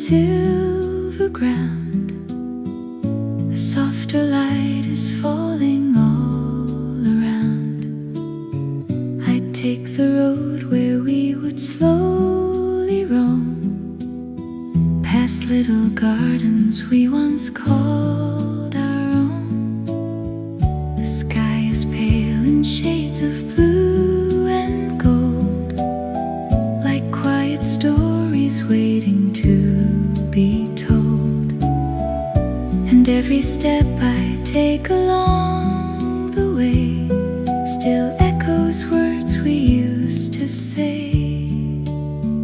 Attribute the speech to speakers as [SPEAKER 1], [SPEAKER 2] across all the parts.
[SPEAKER 1] silver ground. The softer light is falling all around. I'd take the road where we would slowly roam, past little gardens we once called our own. The sky is pale in shades of blue and gold, like quiet stories waiting to be told. And every step I take along the way still echoes words we used to say.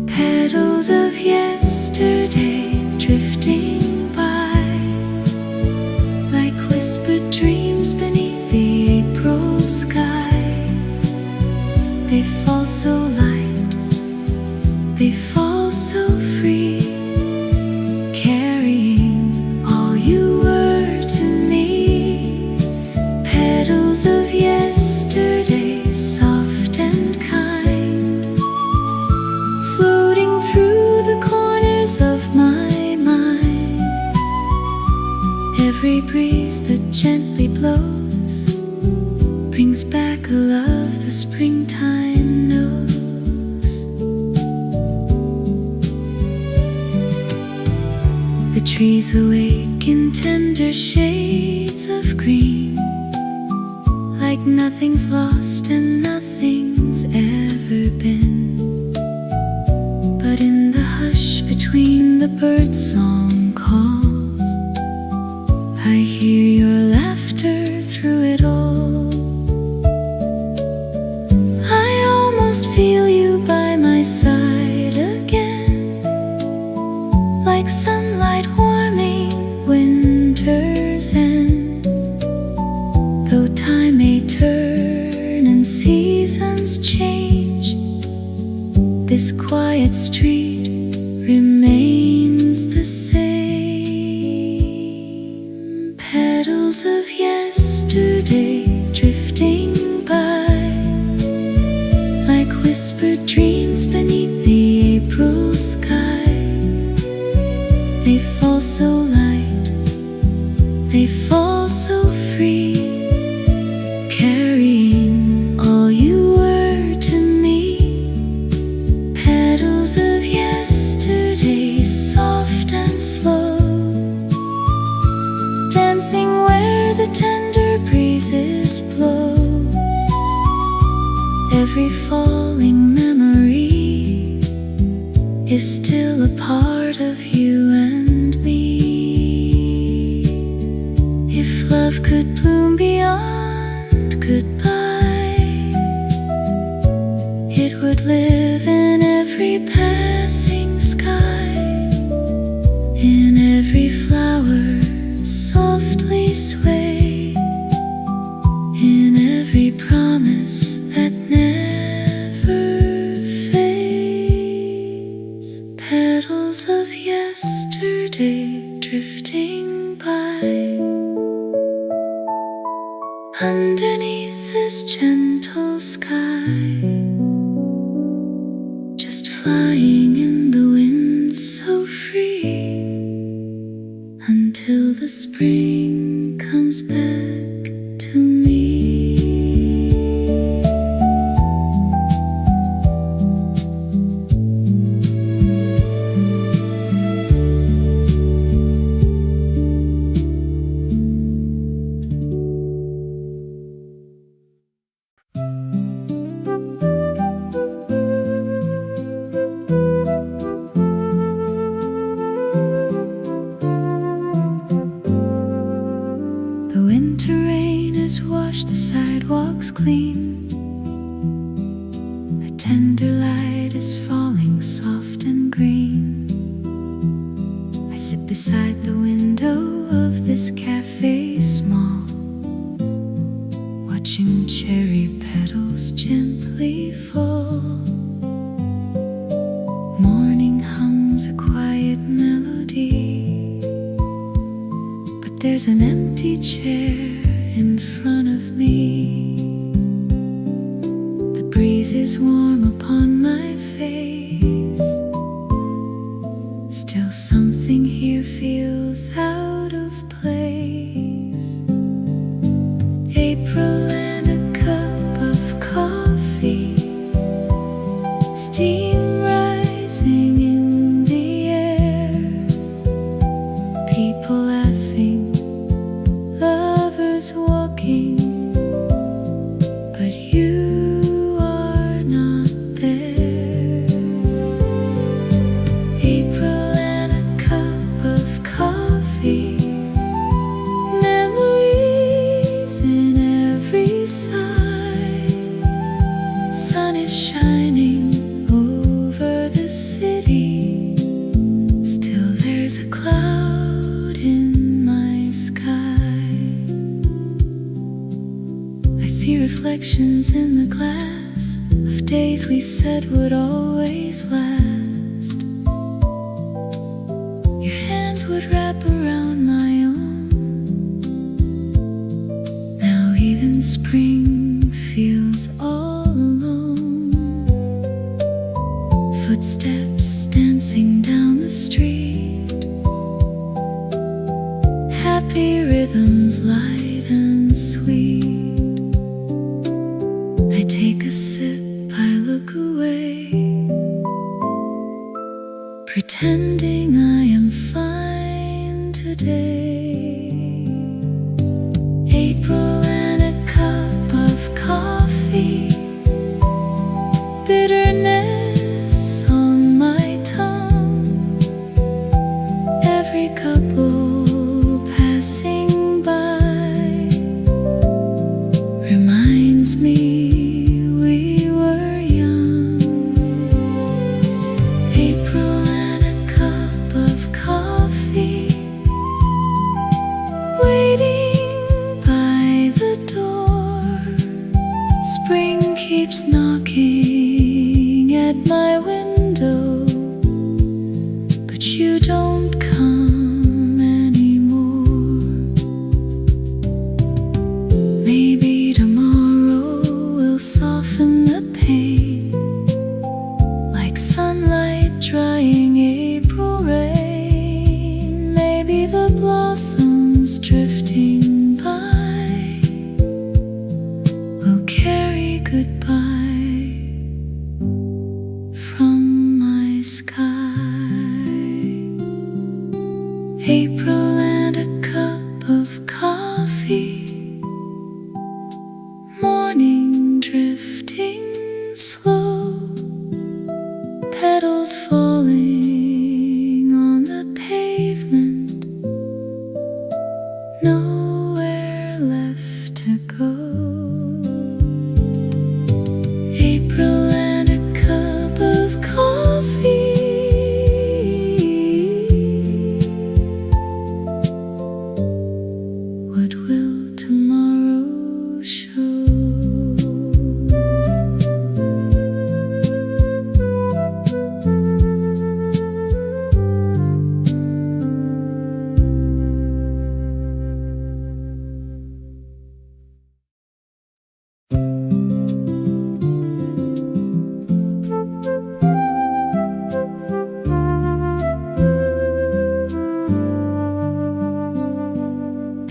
[SPEAKER 1] Petals of yesterday drifting by, like whispered dreams beneath the April sky. They fall so light, they fall so free, carrying all you were to me. Petals of yesterday, soft and kind, floating through the corners of my mind. Every breeze that gently blows brings back a love the springtime knows. The trees awake in tender shades of green, like nothing's lost and nothing's ever been. But in the hush between the birdsong calls, I hear your laughter through it all. I almost feel you by my side again, like sunlight warming winter's end. Though time may turn and seasons change, this quiet street remains the same. Petals of yesterday drifting by, like whispered dreams beneath the April sky. They fall so light, they fall so free, carrying all you were to me. Petals of yesterday, soft and slow, dancing where the tender breezes blow. Every falling memory is still a part of you and me. If love could bloom beyond goodbye, it would live in every passing sky, in every flower softly sway, in every promise that never fades. Petals of yesterday drifting by, underneath this gentle sky, just flying in the wind so free, until the spring comes back to me. The winter rain has washed the sidewalks clean. A tender light is falling soft and green. I sit beside the window of this cafe small, watching cherry petals gently fall. Morning hums a quiet melody, but there's an empty chair in front of me. The breeze is warm upon my face, still Still something here feels out of place. April and a cup of coffee, steam rising in the air, people laughing, lovers walking, but you are not there. April and a cup of coffee, memories in every sigh. Sun is shining over the city, still there's a cloud in my sky. I see reflections in the glass of days we said would always last. Your hand would wrap around my own. Now even spring feels all alone. Footsteps dancing down the street, happy rhythms light and sweet. I take a sip, I look away, pretending I am fine today. April and a cup of coffee, bitterness on my tongue. Every couple passing by reminds me we were young. April and a cup of coffee, waiting by the door. Spring keeps knocking at my window, but you don't come anymore. Maybe tomorrow will soften the pain, like sunlight drying April rain. Maybe the blossoms drifting by will carry goodbye from my sky. April and a cup of coffee, morning drifting slow, petals falling on the pavement, nowhere left to go. April and a cup of coffee, what will tomorrow show?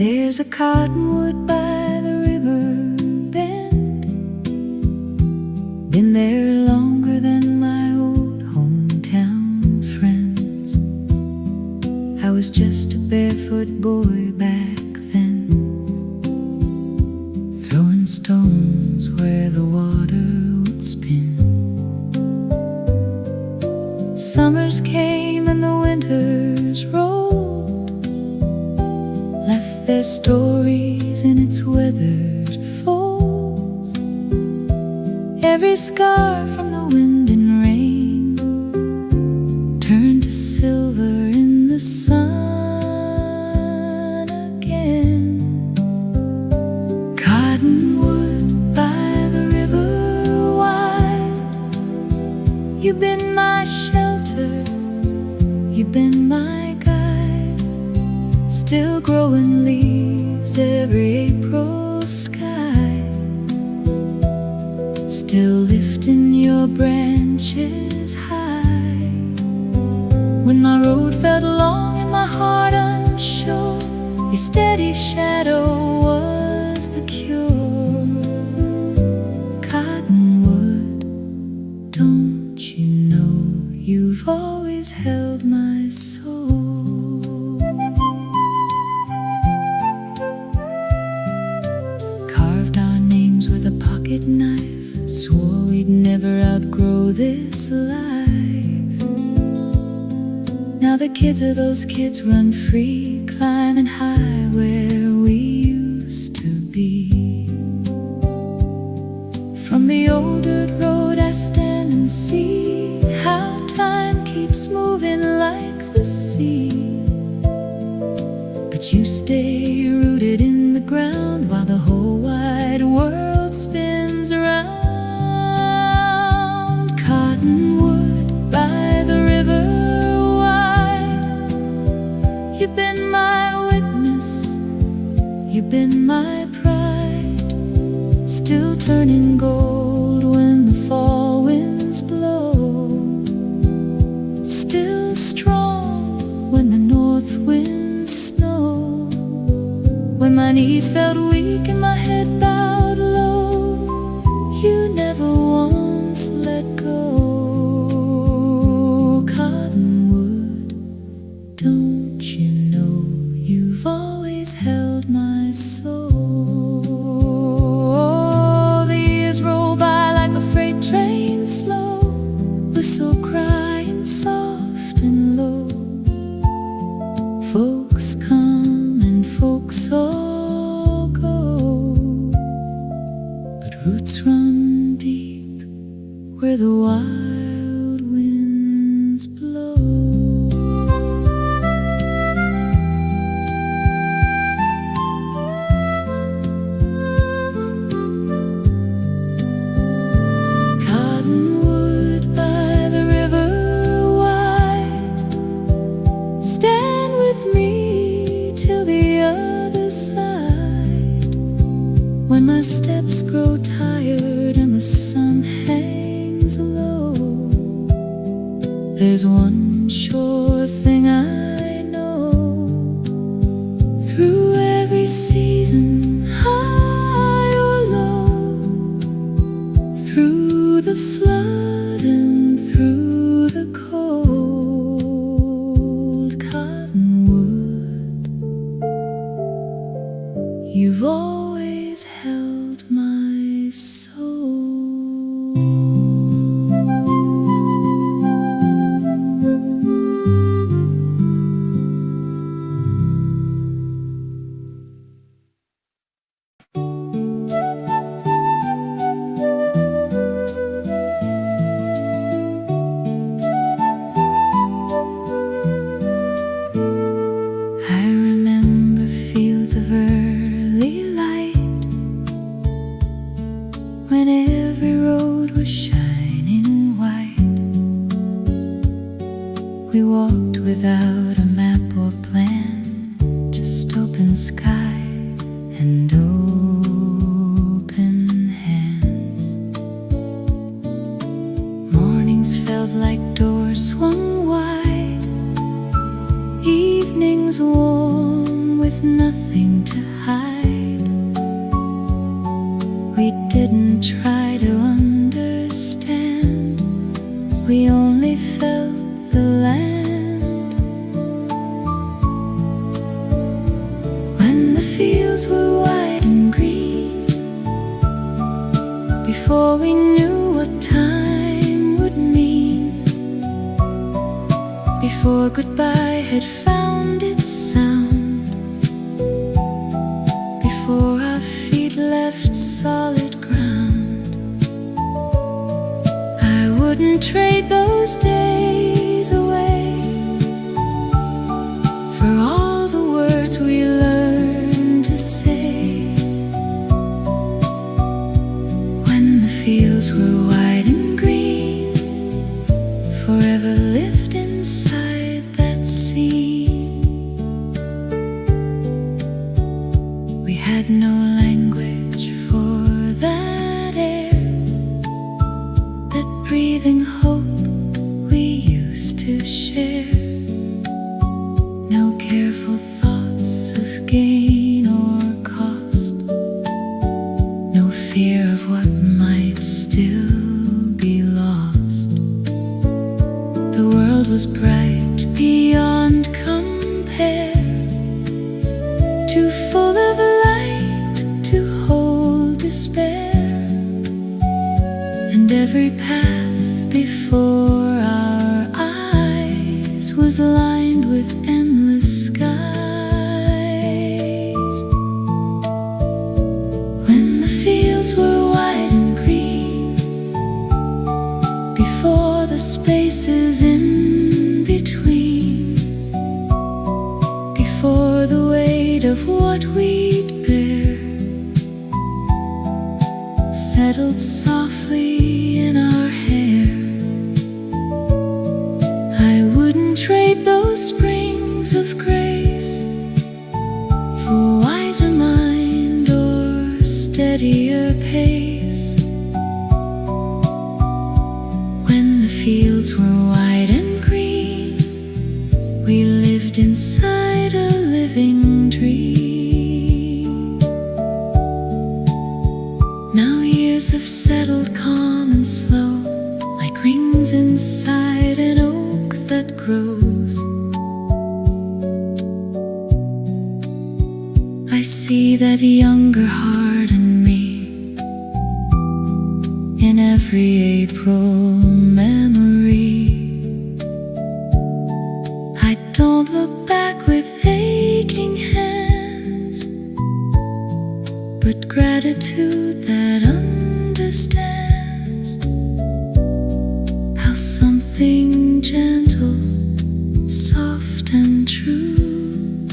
[SPEAKER 1] There's a cottonwood by the river bend, been there longer than my old hometown friends. I was just a barefoot boy back then, throwing stones where the water would spin. Summers came and the winters rolled, left their stories in its weathered folds. Every scar from the wind and rain turned to silver in the sun again. Cottonwood by the river wide, you've been my shelter, you've been my guide. Still growing leaves every April sky, still lifting your branches high. When my road felt long in my heart unsure. Your steady shadow was the cure. Cottonwood, don't you know you've always held my soul? Carved our names with a pocket knife, swore we'd never outgrow this life. Now the kids of those kids run free, climbing high where we used to be. From the old dirt road I stand and see how time keeps moving like the sea. But you stay rooted in the ground while the whole wide world spins around. Cottonwood by the river wide, you've been my witness, you've been my pride, still turning gold when the fall winds blow, still strong when the north winds snow. When my knees felt weak and my head bowed low, you never once let go. Cottonwood, don't you know you've always held my soul? The years roll by like a freight train slow, whistle crying soft and low. Folks come and folks all go, but roots run deep where the wild winds blow. Cottonwood by the river wide, stand with me till the other side. When my steps grow tired and the sun hangs low, there's one sure thing I know. Through every season, high or low, through the flood and through the cold, Cottonwood, you've always held my soul. I remember fields of early light, when every road was shining white. We walked without a map or plan, just open sky and open hands. Mornings felt like doors swung wide, evenings warm with nothing to hide. We didn't try to understand, we only felt the land. When the fields were wide and green, before we knew what time would mean, before goodbye had found its sound, before our feet left solid ground, I wouldn't trade those days away for all the words we learned to say. When the fields were wide and green, forever lived inside that scene. We had no language for that air, that breathing hope we used to share. afraid of what we'd bear, settled softly in our hair. I wouldn't trade those springs of grace for wiser mind or steadier pace. When the fields were wide and green, we lived inside a living dream. Now years have settled calm and slow, like rings inside an oak that grows. I see that younger heart in me, in every April memory. I don't look back with aching hands, but gratitude that understands how something gentle, soft and true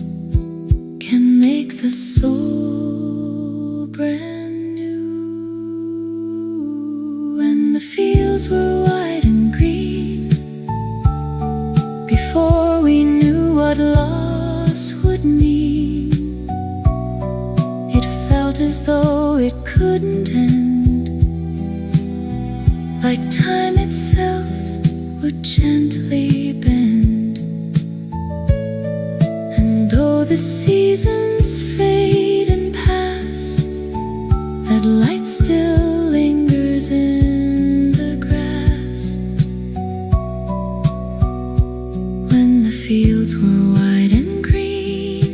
[SPEAKER 1] can make the soul brand new. When the fields were wide and green, before we knew what loss would mean, it felt as though it couldn't end, like time itself would gently bend. And though the seasons fade and pass, that light still lingers in the grass. When the fields were wide and green,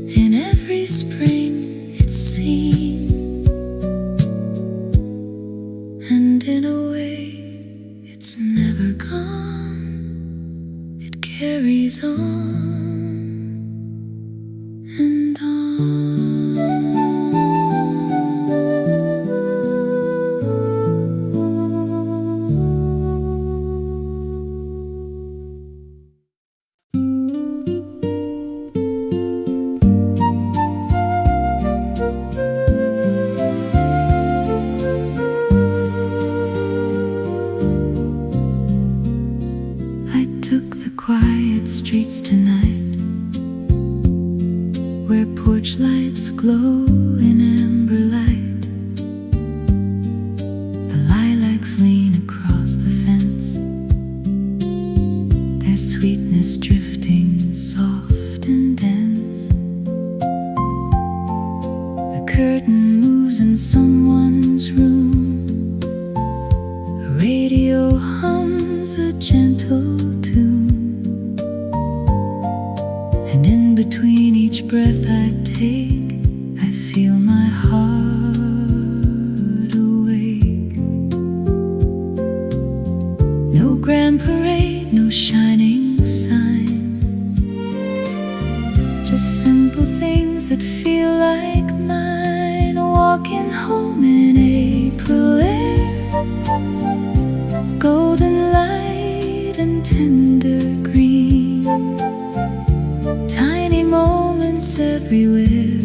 [SPEAKER 1] in every spring it's seen, and in a way it's never gone. It carries on and on. I took the quiet streets tonight, where porch lights glow in amber light. The lilacs lean across the fence, their sweetness drifting soft and dense. The curtain moves in someone's room, a radio hums a gentle tune, and in between each breath I take, I feel my heart awake. No grand parade, no shining sign, just simple things that feel like mine. Walking home in April air, golden light and tender green, tiny moments everywhere,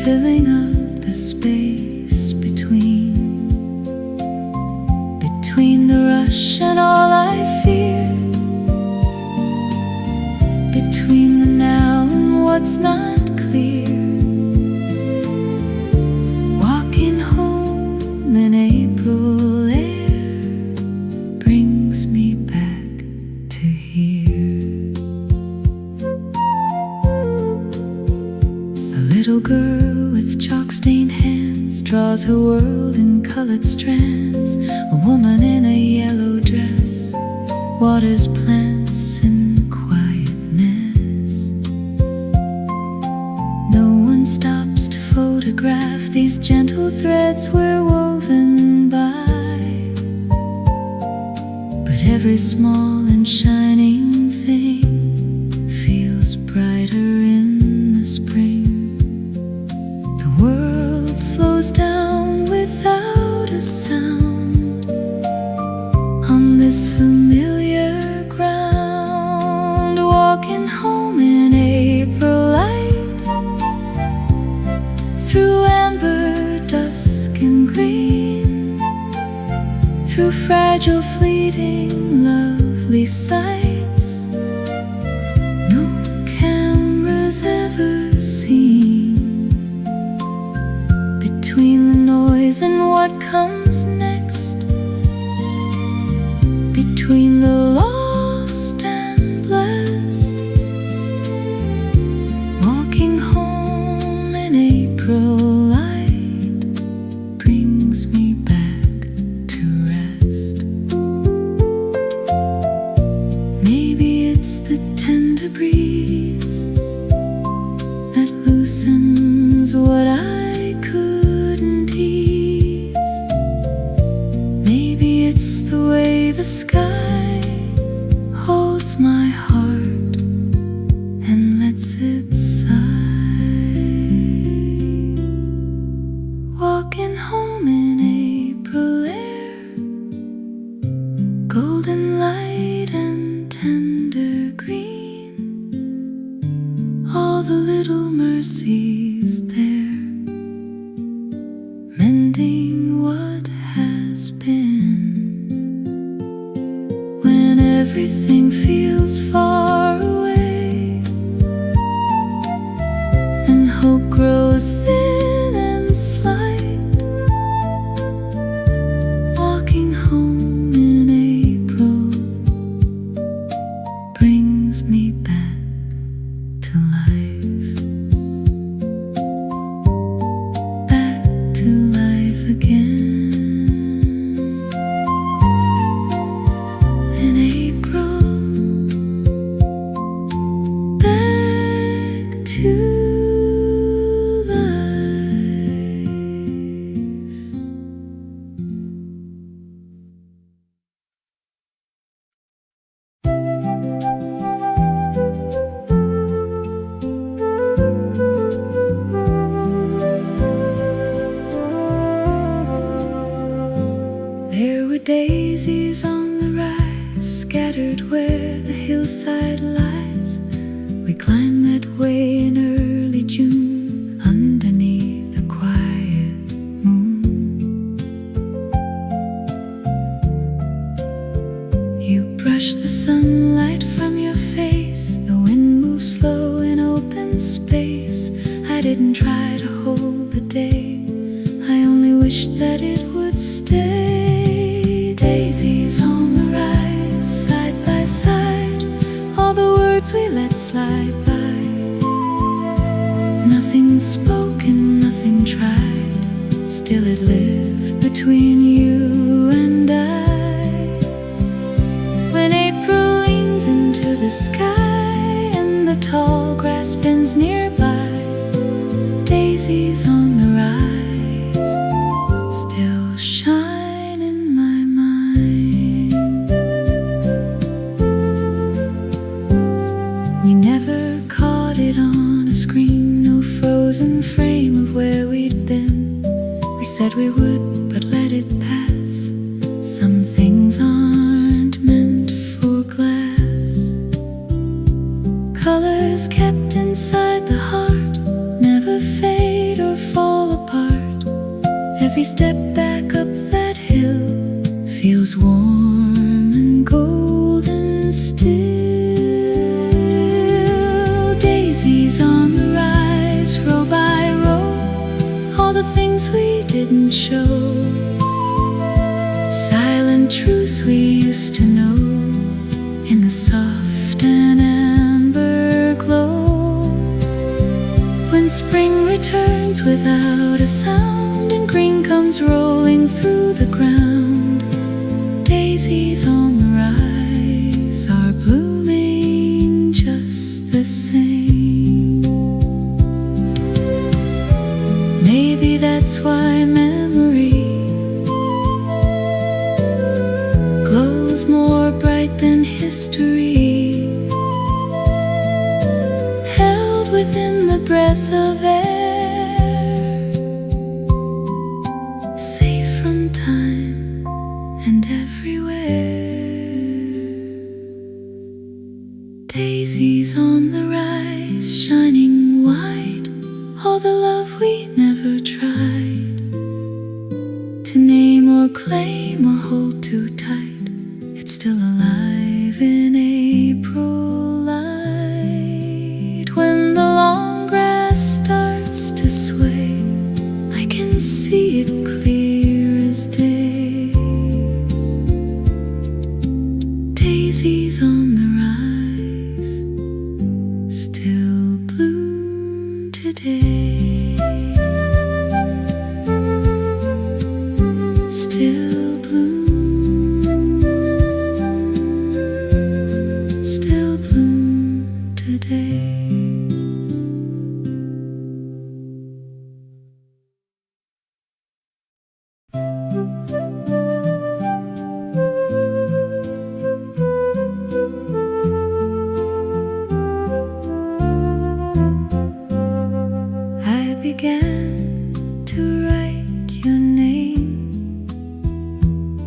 [SPEAKER 1] filling up the space between the rush and all I fear, between the now and what's not clear. Walking home in April air brings me back to here. A little girl with chalk-stained hands draws her world in colored strands. A woman in a yellow dress waters plants in quietness. No one stops to photograph these gentle threads we're woven by, but every small and shining thing feels brighter in the spring. The world slows down without a sound on this familiar ground. Walk Walking home in April light, through amber, dusk and green, through fragile, fleeting, lovely sights no camera's ever seen. Between the noise and what comes next, between the lost and blessed, walking home in April light brings me back to rest. Maybe it's the tender breeze that loosens what I couldn't ease. Maybe it's the way the sky holds my heart and lets it sigh. Walking home in April air, golden light and tender green, all the little mercies there, mending what has been. When everything feels far away and hope grows thin and slight, walking home in April brings me back to life, back to life again. In April, back to life. There were daisies on the rise, scattered where the hillside lies. We climbed that way in early June, underneath the quiet moon. You brushed the sunlight from your face, the wind moved slow in open space. I didn't try to hold the day, I only wished that it would stay. Daisies on the rise, side by side, all the words we let slide by. Nothing spoken, nothing tried, still it lived between you and I. When April leans into the sky and the tall grass bends nearby, daisies on the rise still shine in my mind. We never caught it on a screen, no frozen frame of where we'd been. We said we would, but let it pass. Some things aren't meant for glass. Colors kept inside the heart never fade or fall apart. Every step back up that hill feels warm and golden still. Daisies on the rise, row by row, all the things we didn't show. Silent truths we used to know in the soft and amber glow. When spring returns without a sound and green comes rolling through the ground, daisies on the rise are blooming just the same. Maybe that's why memory glows more bright than history, held within the breath of air, safe from time and everywhere. Daisies on the rise, shining white, all the love we never tried to name or claim or hold too tight. It's still alive in April light. When the long grass starts to sway, I can see it clear as day. Daisies on the rise still bloom today. Still bloom, still bloom today. I began to write your name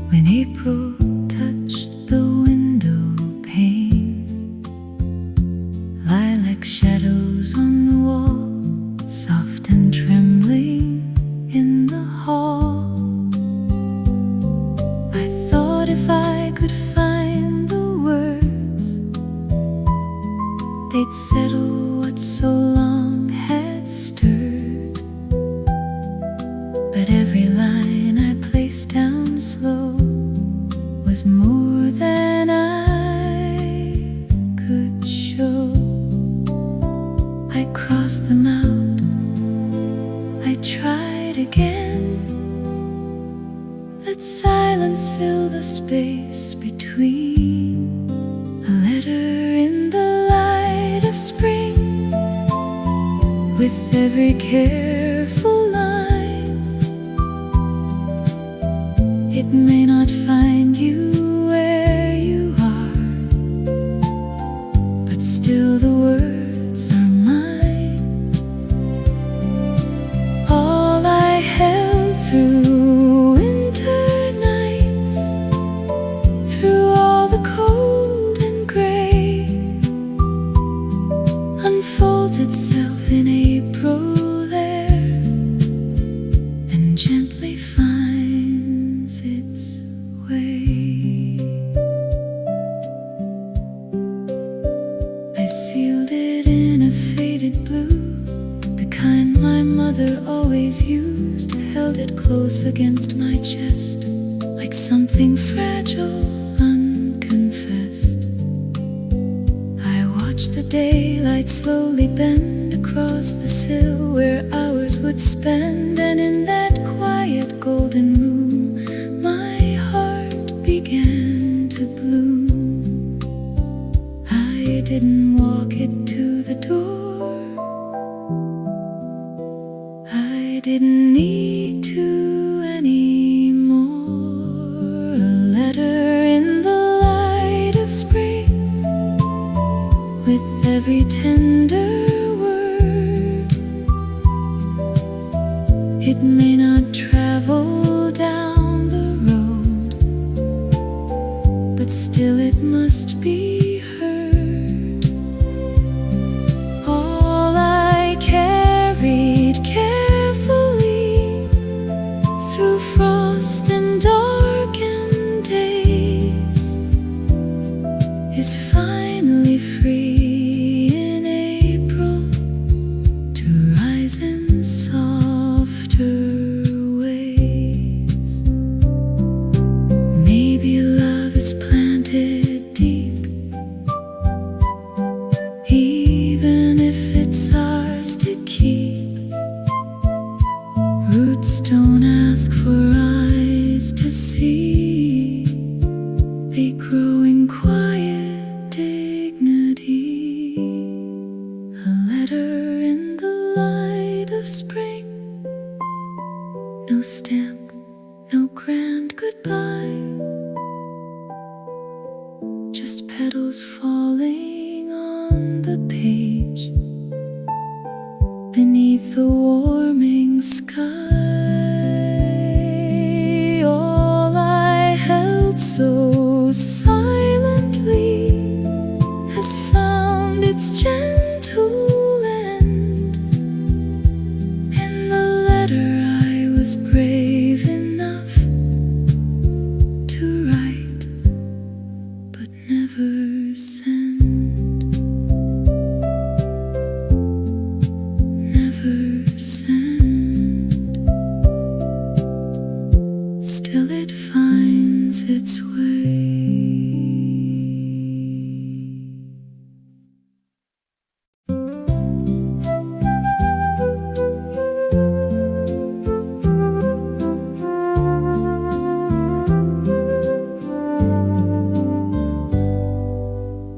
[SPEAKER 1] when April touched the window pane. Lilac shadows on the wall, soft and trembling in the hall. I thought if I could find the words, they'd settle what so long had stirred. But every line I placed down slow was more than I could show. I crossed them out, I tried again. Let silence fill the space between. A letter in the light of spring, with every careful line. It may not find you where you are, but still the words are mine. All I held through winter nights, through all the cold and gray, unfolds itself in April there, and gently finds its way. I sealed it in a faded blue, the kind my mother always used. Held it close against my chest, like something fragile, unconfessed. I watched the daylight slowly bend across the sill where hours would spend, and in that quiet golden room my heart began to bloom. I didn't walk it to the door, I didn't need to anymore. A letter in the light of spring, with every tender word. It may not travel down the road, but still it must be heard. All I carried carefully through frost and darkened days is finally free in April to rise in softer ways. Maybe love is planted deep, even if it's ours to keep. Roots don't ask for eyes to see, they grow in quiet dignity. A letter in the light of spring, no stamp, no grand goodbye, just petals falling on the page beneath the warming sky. All I held so silently has found its gentle end. In the letter I was brave enough to write, but never send. Never send. Still it finds its way.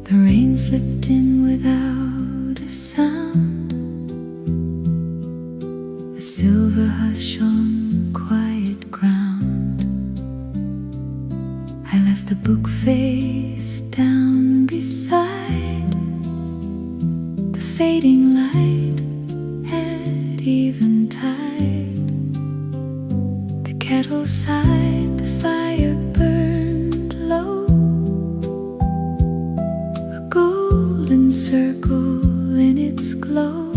[SPEAKER 1] The rain slipped in without a sound, a silver hush on quiet ground. I left the book face down beside the fading light at eventide. The kettle sighed, the fire burned low, a golden circle in its glow.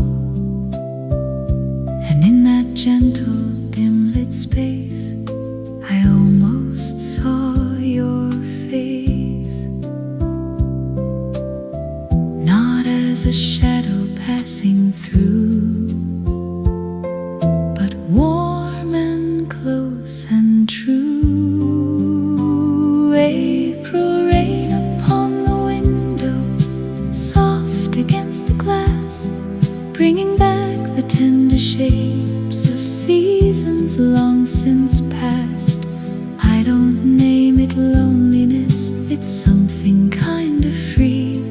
[SPEAKER 1] And in that gentle, dim-lit space, I almost saw your face. Not as a shadow passing through, but warm and close and true. April rain upon the window, soft against the glass, bringing back the tender shapes of seasons long since past. I don't name it loneliness, it's something kind of free.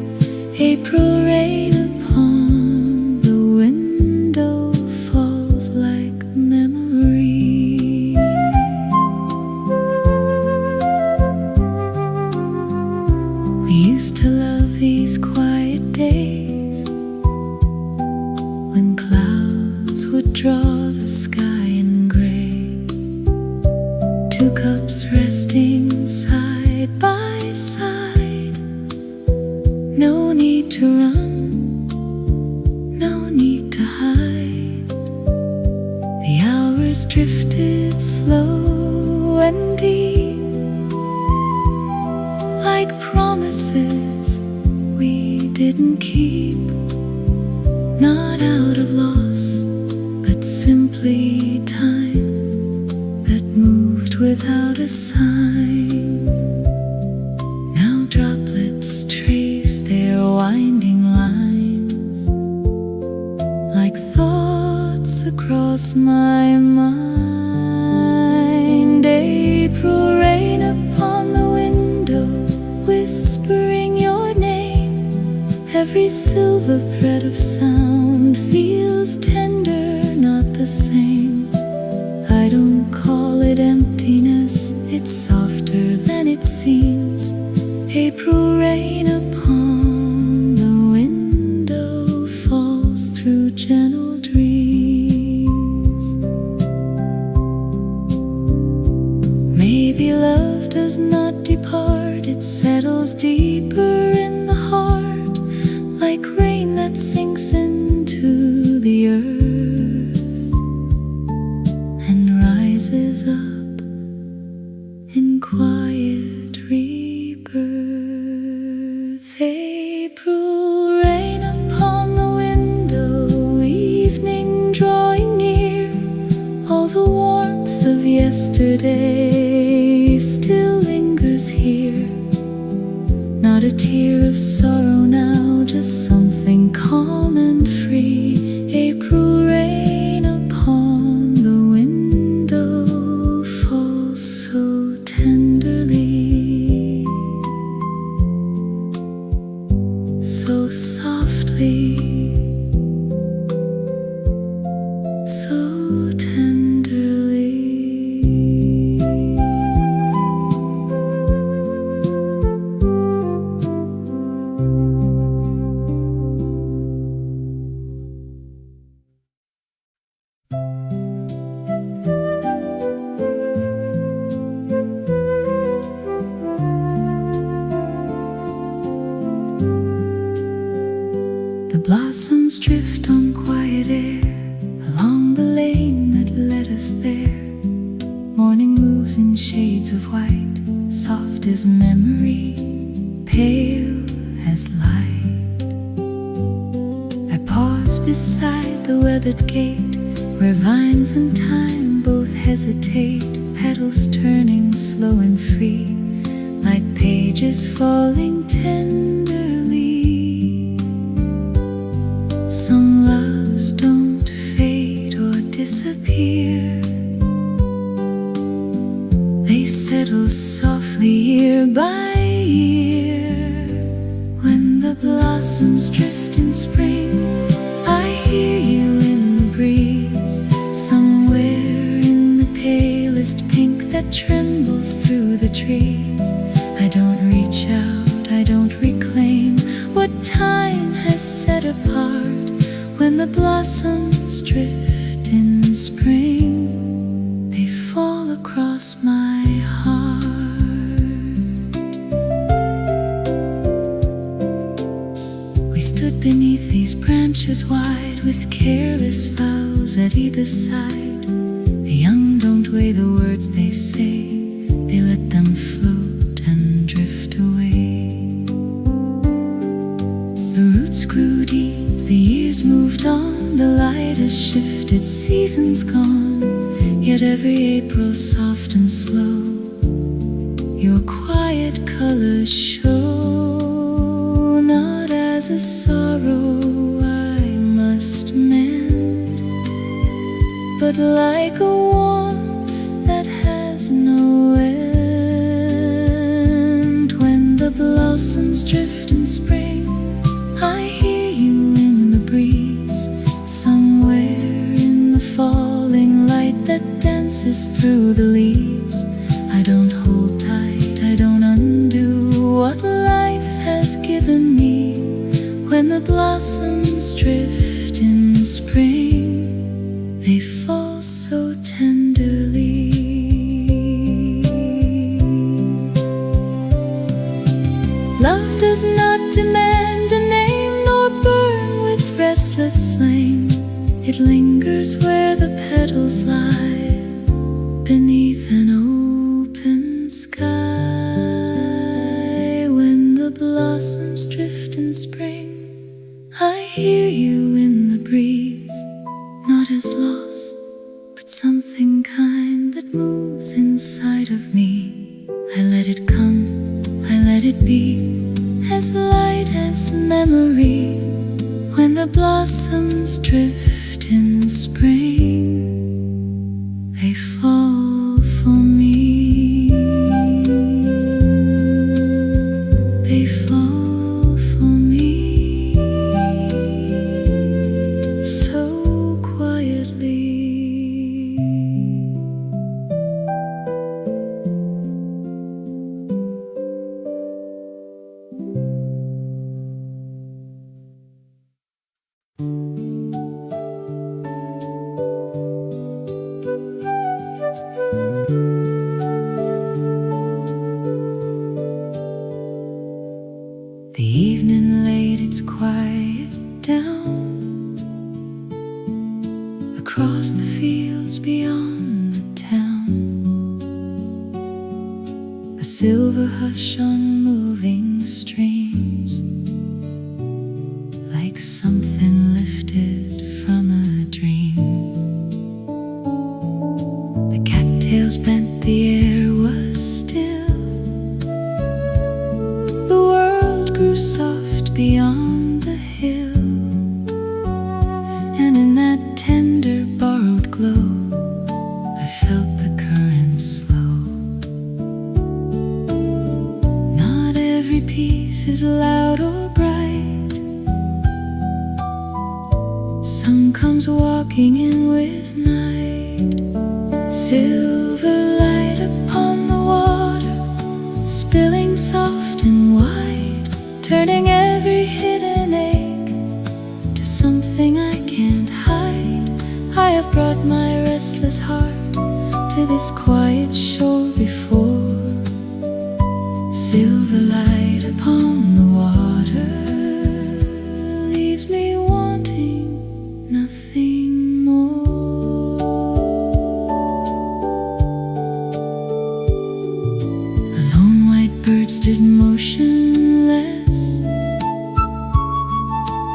[SPEAKER 1] April rain upon the window falls like memory. We used to love these quiet days when clouds would draw the sky in gray. Two cups resting side by side. No need to run, no need to hide. The hours drifted slow and deep, like promises we didn't keep. Not out of loss, but simply time that moved without a sign. Now droplets trace their winding lines, like thoughts across my mind. April rain upon the window, whispering your name. Every silver thread of sound feels tender, not the same. I don't call it emptiness, it's softer than it seems. April rain upon the window falls through gentle dreams. Maybe love does not depart, it settles deeper in the heart, like rain that sinks into the earth and rises up in quiet rebirth. April rain upon the window, evening drawing near. All the warmth of yesterday still lingers here. Not a tear of sorrow now, just something calm and free. April rain upon the window falls so tenderly, so softly, so tenderly. The blossoms drift on quiet air along the lane that led us there. Morning moves in shades of white, soft as memory, pale as light. I pause beside the weathered gate, where vines and time both hesitate, petals turning slow and free, like pages falling tenderly. Some loves don't fade or disappear, they settle softly year by year. When the blossoms drift in spring, I hear you in the breeze, somewhere in the palest pink that trembles through the trees. I don't reach out, I don't reclaim what time has set apart. When the blossoms drift in spring, they fall across my heart. We stood beneath these branches wide, with careless vows at either side. The young don't weigh the words they say, they let them float and drift away. The roots grew deep, the years moved on, the light has shifted, seasons gone, yet every April soft and slow, your quiet colors show, not as a sorrow I must mend, but like a warmth that has no end. When the blossoms drift in spring, I hear you in the breeze, somewhere in the falling light that dances through the leaves. I don't hold tight, I don't undo what life has given me. When the blossoms drift in spring, they fall so tenderly. Love does not demand a name, nor burn with restless flame. It lingers where the petals lie, beneath an open sky. When the blossoms drift in spring, I hear you in the breeze, not as loss, but something kind that moves inside of me. I let it come, I let it be, as light as memory. When the blossoms drift in spring, they fall for me. They fall for me, so quietly. The evening laid its quiet down across the fields beyond the town. A silver hush on moving streams, like something lifted from a dream. The cattails bent, the air was still, the world grew soft beyond the hill, and in that tender borrowed glow I felt the current slow. Not every piece is loud or bright, sun comes walking in with night. Silver light upon the water, spilling soft and wide, turning every hidden ache to something I can't hide. I have brought my restless heart to this quiet shore before. Silver light upon the water leaves me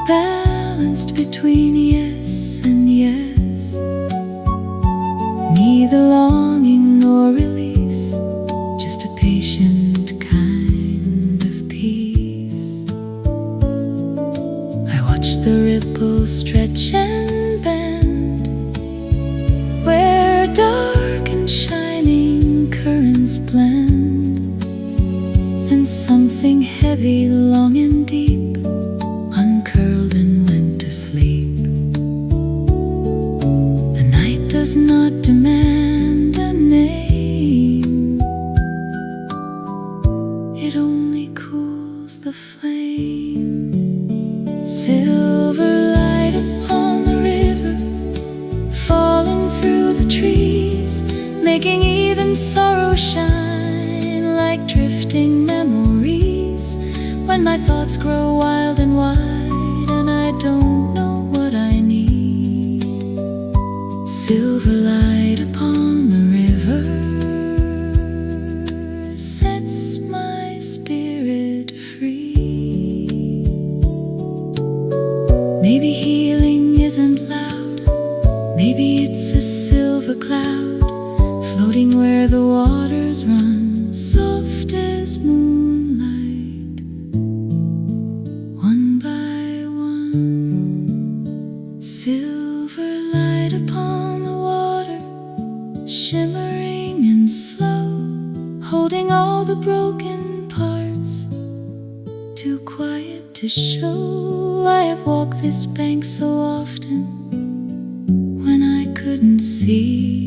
[SPEAKER 1] balanced between yes and yes, neither longing nor release, just a patient kind of peace. I watch the ripples stretch and bend where dark and shining currents blend, and something heavy, long and deep uncurled and went to sleep. The night does not demand a name, it only cools the flame. Silver light upon the river, falling through the trees, making even sorrow shine like drifting memories. When my thoughts grow wild and wide and I don't know what I need, silver light upon the river sets my spirit free. Maybe healing isn't loud, maybe it's a silver cloud floating where the waters run, soft as moonlight, one by one. Silver light upon the water, shimmering and slow, holding all the broken parts, too quiet to show. I have walked this bank so often when I couldn't see.